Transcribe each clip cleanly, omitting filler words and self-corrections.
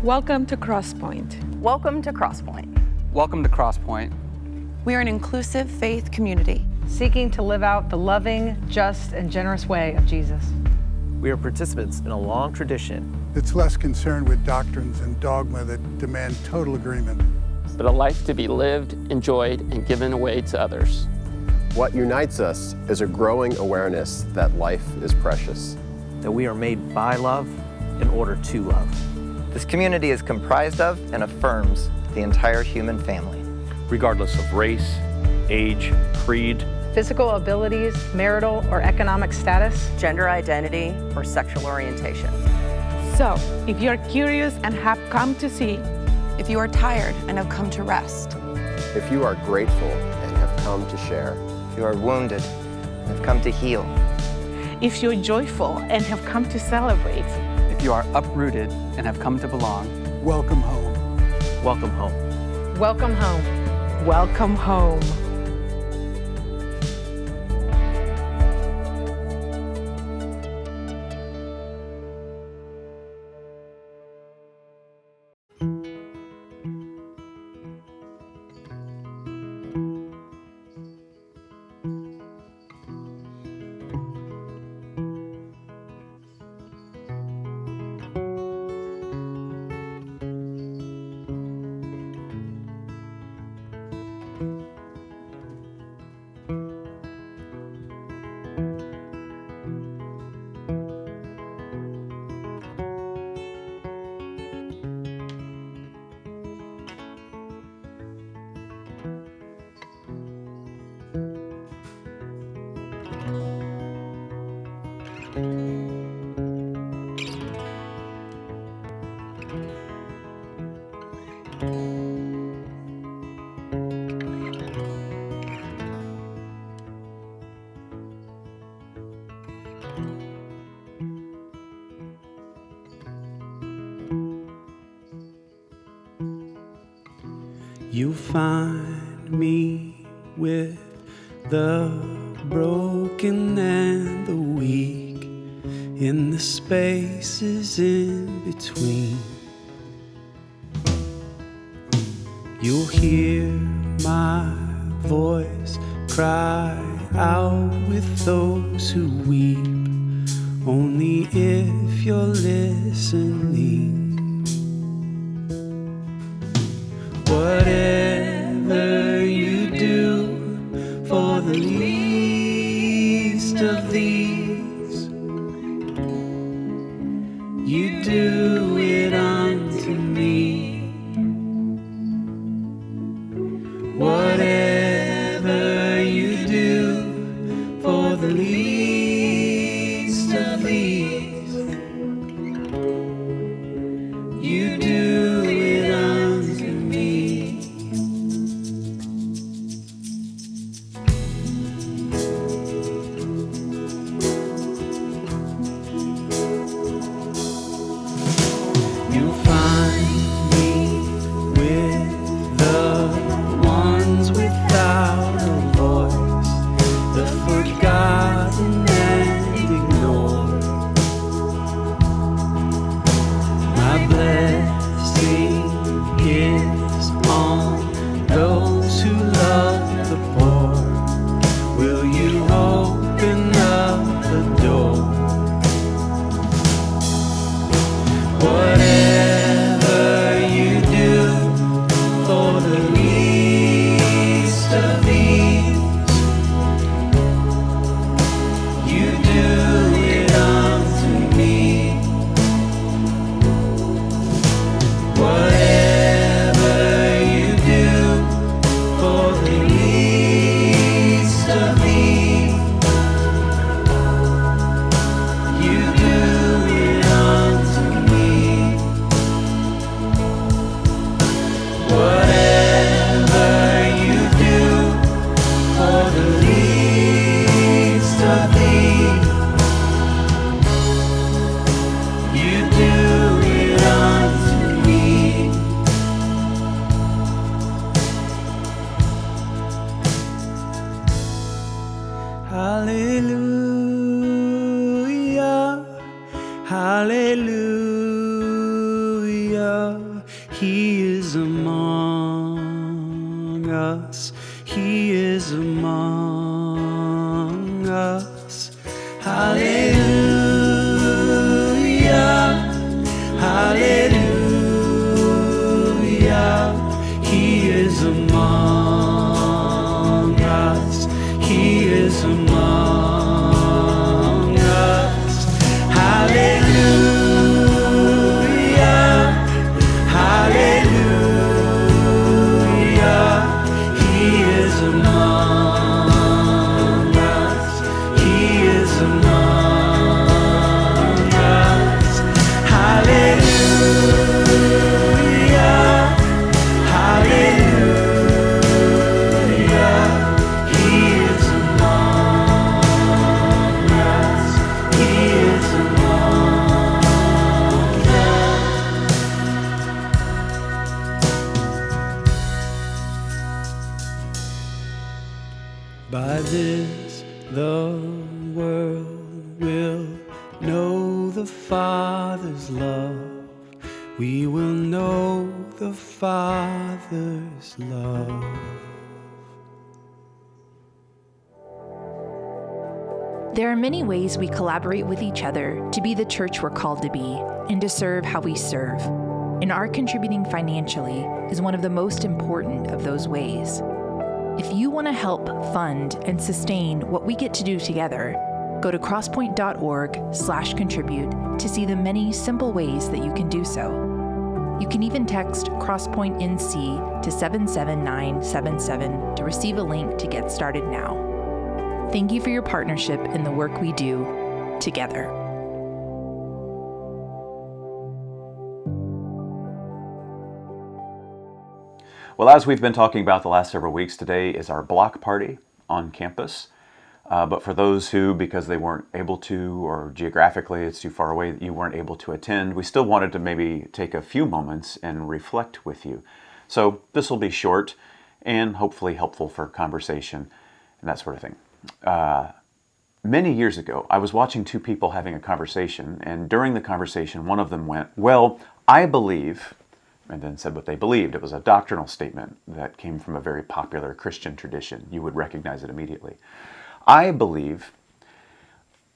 Welcome to Crosspointe. Welcome to Crosspointe. Welcome to Crosspointe. We are an inclusive faith community seeking to live out the loving, just, and generous way of Jesus. We are participants in a long tradition that's less concerned with doctrines and dogma that demand total agreement, but a life to be lived, enjoyed, and given away to others. What unites us is a growing awareness that life is precious. That we are made by love in order to love. This community is comprised of and affirms the entire human family. Regardless of race, age, creed, physical abilities, marital or economic status, gender identity, or sexual orientation. So, if you're curious and have come to see, if you are tired and have come to rest, if you are grateful and have come to share, if you are wounded and have come to heal, if you're joyful and have come to celebrate, if you are uprooted and have come to belong, welcome home. Welcome home. Welcome home. Welcome home. You find me with the broken and the weak in the spaces in between. You'll hear my voice cry out with those who weep, only if you're listening. Whatever you do for the least of these, you do it unto me. Whatever you do for the least of these, you do it unto me. You find me with the ones without a voice, the forgotten and ignored. My blessing is on those who love the poor. Will you open up the door? Whatever you do for the least of these, you do it unto me. Whatever you do for the least of these, you do it unto me. Whatever you do for the least of these, you do it unto me. Hallelujah, hallelujah. us. He is among us. Hallelujah, hallelujah. He is among us. He is among us. Hallelujah, hallelujah. He is among us. He is among us. Hallelujah, hallelujah. He is among us. He is among us. By this the world will know the Father's love. We will know the Father's love. There are many ways we collaborate with each other to be the church we're called to be and to serve how we serve. And our contributing financially is one of the most important of those ways. If you want to help fund and sustain what we get to do together, go to crosspoint.org/contribute to see the many simple ways that you can do so. You can even text crosspointenc to 77977 to receive a link to get started now. Thank you for your partnership in the work we do together. Well, as we've been talking about the last several weeks, today is our block party on campus. But for those who, because they weren't able to, or geographically it's too far away that you weren't able to attend, we still wanted to maybe take a few moments and reflect with you. So this will be short and hopefully helpful for conversation and that sort of thing. Many years ago, I was watching two people having a conversation, and during the conversation, one of them went, "Well, I believe," and then said what they believed. It was a doctrinal statement that came from a very popular Christian tradition. You would recognize it immediately. "I believe,"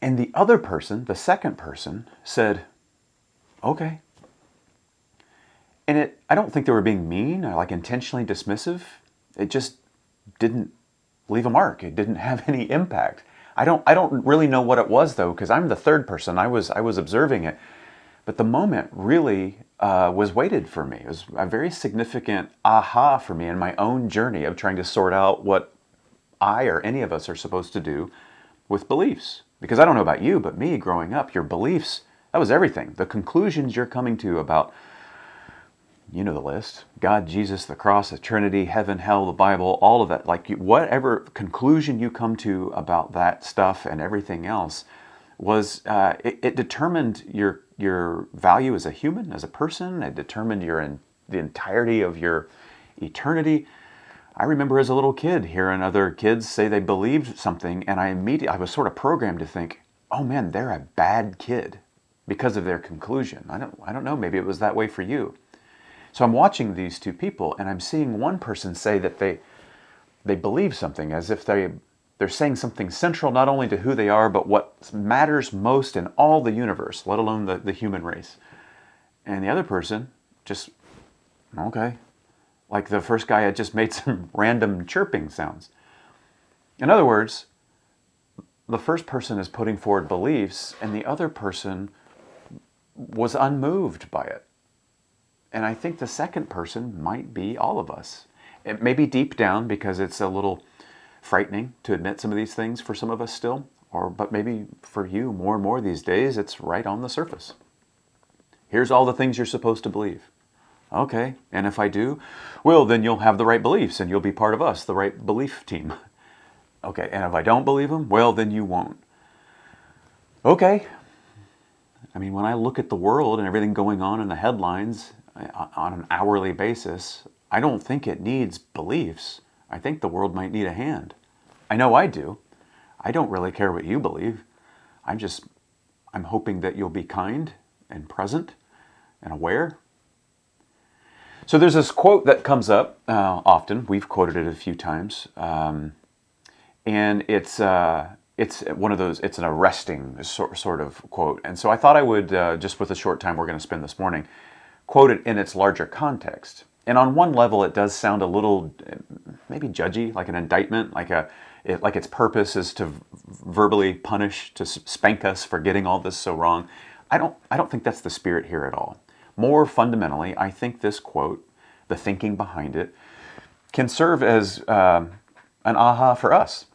and the other person, the second person, said, "Okay." And I don't think they were being mean or like intentionally dismissive. It just didn't leave a mark. It didn't have any impact. I don't really know what it was though, because I'm the third person. I was observing it. But the moment really was weighted for me. It was a very significant aha for me in my own journey of trying to sort out what I or any of us are supposed to do with beliefs. Because I don't know about you, but me growing up, your beliefs, that was everything. The conclusions you're coming to about, you know the list, God, Jesus, the cross, the Trinity, heaven, hell, the Bible, all of that. Like whatever conclusion you come to about that stuff and everything else was, it determined your value as a human, as a person. It determined the entirety of your eternity. I remember as a little kid hearing other kids say they believed something, and I was sort of programmed to think, oh man, they're a bad kid because of their conclusion. I don't know, maybe it was that way for you. So I'm watching these two people, and I'm seeing one person say that they believe something, as if they're saying something central not only to who they are, but what matters most in all the universe, let alone the human race. And the other person just, okay. Like the first guy had just made some random chirping sounds. In other words, the first person is putting forward beliefs, and the other person was unmoved by it. And I think the second person might be all of us. It may be deep down because it's a little frightening to admit some of these things for some of us still, but maybe for you more and more these days, it's right on the surface. Here's all the things you're supposed to believe. Okay, and if I do, well, then you'll have the right beliefs and you'll be part of us, the right belief team. Okay, and if I don't believe them, well, then you won't. Okay. I mean, when I look at the world and everything going on in the headlines on an hourly basis, I don't think it needs beliefs. I think the world might need a hand. I know I do. I don't really care what you believe. I'm hoping that you'll be kind and present and aware. So there's this quote that comes up often. We've quoted it a few times, and it's one of those. It's an arresting sort of quote. And so I thought I would, just with the short time we're going to spend this morning, quote it in its larger context. And on one level, it does sound a little maybe judgy, like an indictment, like its purpose is to verbally punish, to spank us for getting all this so wrong. I don't think that's the spirit here at all. More fundamentally, I think this quote, the thinking behind it, can serve as an aha for us.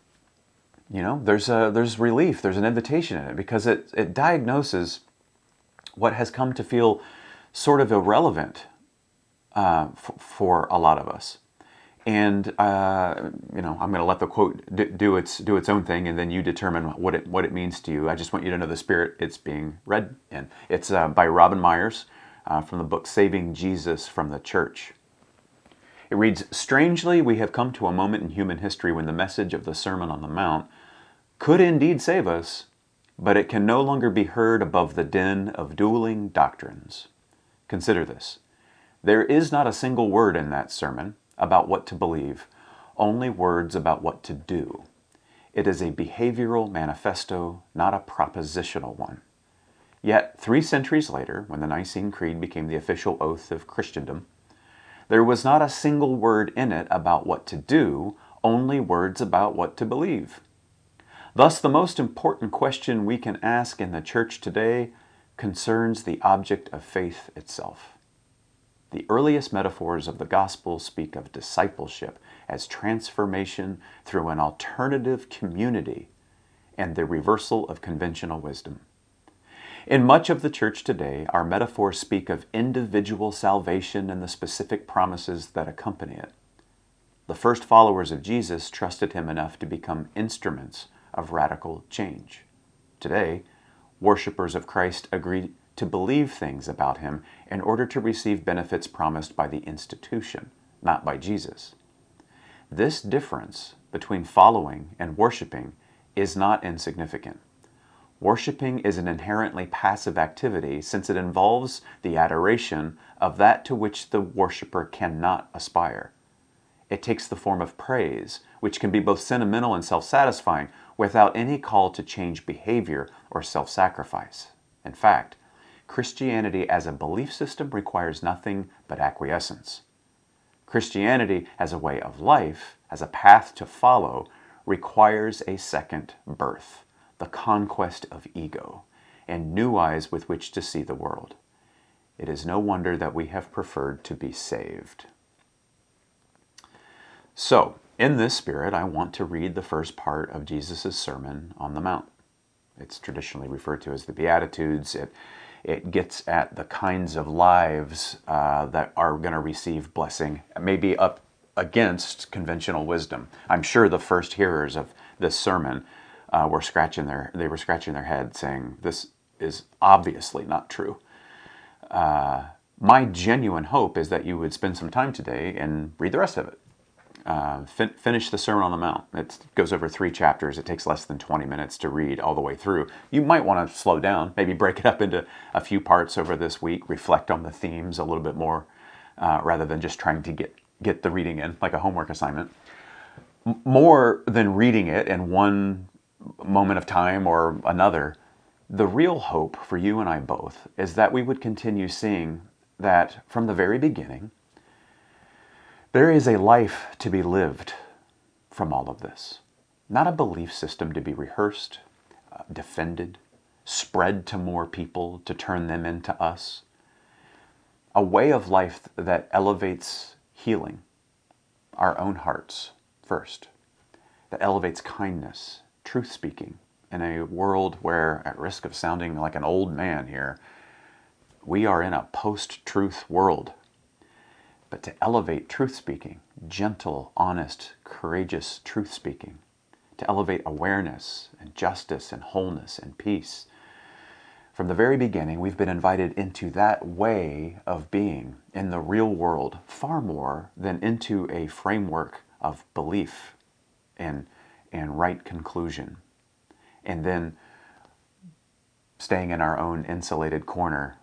You know, there's relief, there's an invitation in it, because it diagnoses what has come to feel sort of irrelevant for a lot of us. And you know, I'm going to let the quote do its own thing, and then you determine what it means to you. I just want you to know the spirit it's being read in. It's by Robin Myers. From the book Saving Jesus from the Church. It reads, "Strangely, we have come to a moment in human history when the message of the Sermon on the Mount could indeed save us, but it can no longer be heard above the din of dueling doctrines. Consider this. There is not a single word in that sermon about what to believe, only words about what to do. It is a behavioral manifesto, not a propositional one. Yet, 3 centuries later, when the Nicene Creed became the official oath of Christendom, there was not a single word in it about what to do, only words about what to believe. Thus, the most important question we can ask in the church today concerns the object of faith itself. The earliest metaphors of the gospel speak of discipleship as transformation through an alternative community and the reversal of conventional wisdom. In much of the church today, our metaphors speak of individual salvation and the specific promises that accompany it. The first followers of Jesus trusted him enough to become instruments of radical change. Today, worshipers of Christ agree to believe things about him in order to receive benefits promised by the institution, not by Jesus. This difference between following and worshiping is not insignificant. Worshiping is an inherently passive activity since it involves the adoration of that to which the worshiper cannot aspire. It takes the form of praise, which can be both sentimental and self-satisfying, without any call to change behavior or self-sacrifice. In fact, Christianity as a belief system requires nothing but acquiescence. Christianity as a way of life, as a path to follow, requires a second birth, the conquest of ego, and new eyes with which to see the world. It is no wonder that we have preferred to be saved." So, in this spirit, I want to read the first part of Jesus' Sermon on the Mount. It's traditionally referred to as the Beatitudes. It gets at the kinds of lives that are going to receive blessing, maybe up against conventional wisdom. I'm sure the first hearers of this sermon were scratching their head saying, this is obviously not true. My genuine hope is that you would spend some time today and read the rest of it. Finish the Sermon on the Mount. It goes over 3 chapters. It takes less than 20 minutes to read all the way through. You might want to slow down, maybe break it up into a few parts over this week, reflect on the themes a little bit more, rather than just trying to get the reading in like a homework assignment. More than reading it in one moment of time or another, the real hope for you and I both is that we would continue seeing that from the very beginning, there is a life to be lived from all of this. Not a belief system to be rehearsed, defended, spread to more people to turn them into us. A way of life that elevates healing, our own hearts first, that elevates kindness, truth-speaking, in a world where, at risk of sounding like an old man here, we are in a post-truth world. But to elevate truth-speaking, gentle, honest, courageous truth-speaking, to elevate awareness and justice and wholeness and peace. From the very beginning, we've been invited into that way of being in the real world far more than into a framework of belief and right conclusion. And then staying in our own insulated corner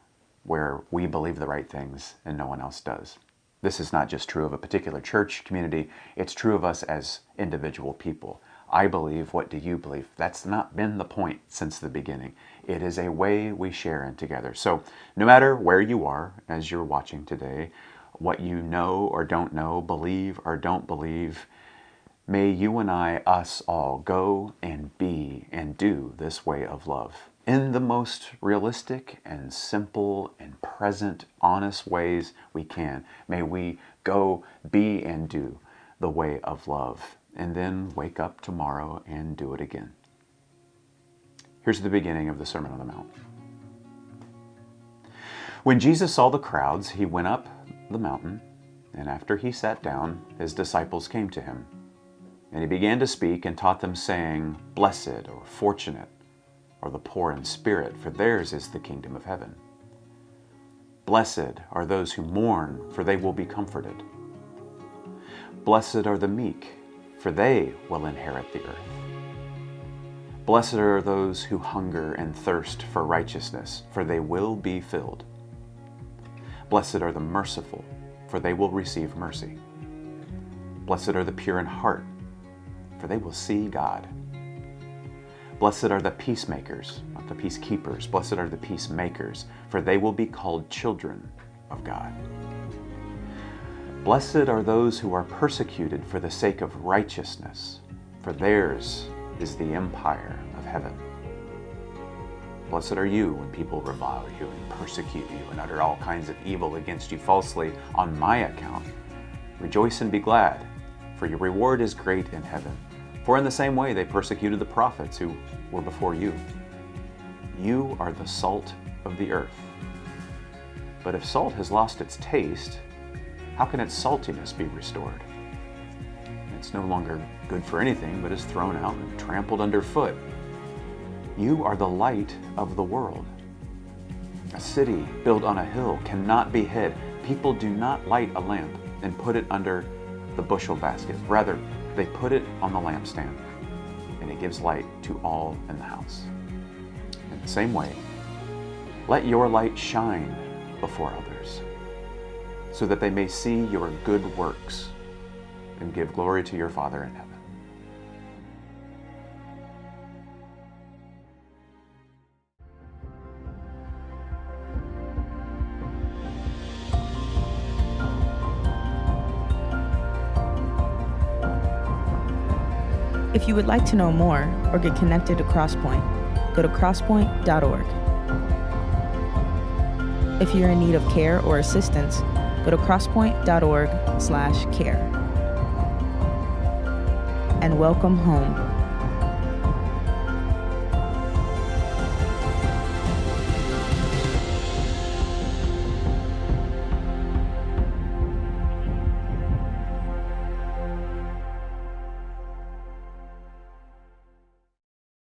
where we believe the right things and no one else does. This is not just true of a particular church community, it's true of us as individual people. I believe, what do you believe? That's not been the point since the beginning. It is a way we share in together. So no matter where you are as you're watching today, what you know or don't know, believe or don't believe, may you and I, us all, go and be and do this way of love in the most realistic and simple and present, honest ways we can. May we go, be, and do the way of love, and then wake up tomorrow and do it again. Here's the beginning of the Sermon on the Mount. When Jesus saw the crowds, he went up the mountain, and after he sat down, his disciples came to him. And he began to speak and taught them, saying, "Blessed or fortunate are the poor in spirit, for theirs is the kingdom of heaven. Blessed are those who mourn, for they will be comforted. Blessed are the meek, for they will inherit the earth. Blessed are those who hunger and thirst for righteousness, for they will be filled. Blessed are the merciful, for they will receive mercy. Blessed are the pure in heart, for they will see God. Blessed are the peacemakers, not the peacekeepers. Blessed are the peacemakers, for they will be called children of God. Blessed are those who are persecuted for the sake of righteousness, for theirs is the empire of heaven. Blessed are you when people revile you and persecute you and utter all kinds of evil against you falsely on my account. Rejoice and be glad, for your reward is great in heaven. For in the same way they persecuted the prophets who were before you. You are the salt of the earth. But if salt has lost its taste, how can its saltiness be restored? It's no longer good for anything, but is thrown out and trampled underfoot. You are the light of the world. A city built on a hill cannot be hid. People do not light a lamp and put it under the bushel basket. Rather, they put it on the lampstand, and it gives light to all in the house. In the same way, let your light shine before others, so that they may see your good works and give glory to your Father in heaven. If you would like to know more or get connected to Crosspointe, go to crosspointenc.org. If you're in need of care or assistance, go to crosspointe.org/care. And welcome home.